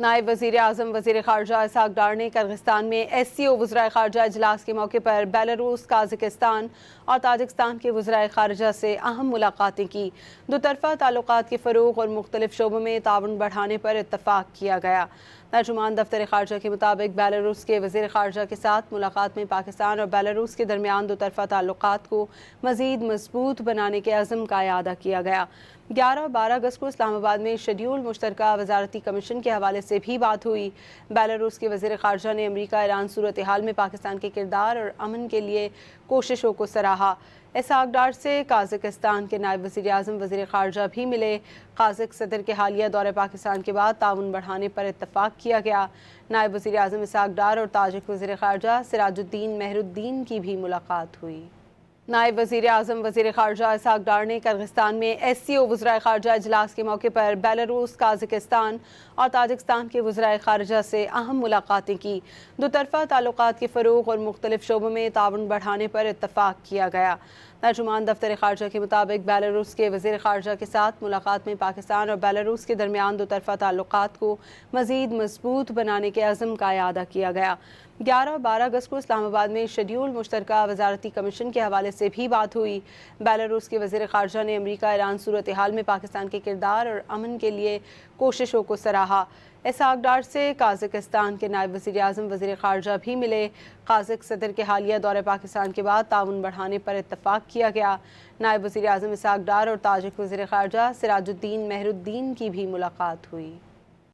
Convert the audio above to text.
نائب وزیر اعظم وزیر خارجہ اسحاق ڈار نے کرغستان میں SCO وزرائے خارجہ اجلاس کے موقع پر بیلاروس، قازقستان اور تاجکستان کے وزرائے خارجہ سے اہم ملاقاتیں کی۔ دو طرفہ تعلقات کے فروغ اور مختلف شعبوں میں تعاون بڑھانے پر اتفاق کیا گیا۔ ترجمان دفتر خارجہ کے مطابق بیلاروس کے وزیر خارجہ کے ساتھ ملاقات میں پاکستان اور بیلاروس کے درمیان دو طرفہ تعلقات کو مزید مضبوط بنانے کے عزم کا اعادہ کیا گیا۔ 11 اور 12 اگست کو اسلام آباد میں شیڈول مشترکہ وزارتی کمیشن کے حوالے سے بھی بات ہوئی۔ بیلاروس کے وزیر خارجہ نے امریکہ ایران صورتحال میں پاکستان کے کردار اور امن کے لیے کوششوں کو سراہا۔ اسحاق ڈار سے قازقستان کے نائب وزیر اعظم وزیر خارجہ بھی ملے۔ قازق صدر کے حالیہ دورہ پاکستان کے بعد تعاون بڑھانے پر اتفاق کیا گیا۔ نائب وزیر اعظم اسحاق ڈار اور تاجک وزیر خارجہ سراج الدین مہر الدین کی بھی ملاقات ہوئی۔ نائب وزیر اعظم وزیر خارجہ اسحاق ڈار نے کرغستان میں SCO وزرائے خارجہ اجلاس کے موقع پر بیلاروس، قازقستان اور تاجکستان کے وزرائے خارجہ سے اہم ملاقاتیں کی۔ دو طرفہ تعلقات کے فروغ اور مختلف شعبوں میں تعاون بڑھانے پر اتفاق کیا گیا۔ ترجمان دفتر خارجہ کے مطابق بیلاروس کے وزیر خارجہ کے ساتھ ملاقات میں پاکستان اور بیلاروس کے درمیان دو طرفہ تعلقات کو مزید مضبوط بنانے کے عزم کا اعادہ کیا گیا۔ 11 اور 12 اگست کو اسلام آباد میں شیڈول مشترکہ وزارتی کمیشن کے حوالے سے بھی بات ہوئی۔ بیلاروس کے وزیر خارجہ نے امریکہ ایران صورتحال میں پاکستان کے کردار اور امن کے لیے کوششوں کو سراہا۔ اسحاق ڈار سے قازقستان کے نائب وزیر اعظم وزیر خارجہ بھی ملے۔ قازق صدر کے حالیہ دورہ پاکستان کے بعد تعاون بڑھانے پر اتفاق کیا گیا۔ نائب وزیر اعظم اسحاق ڈار اور تاجک وزیر خارجہ سراج الدین مہر الدین کی بھی ملاقات ہوئی۔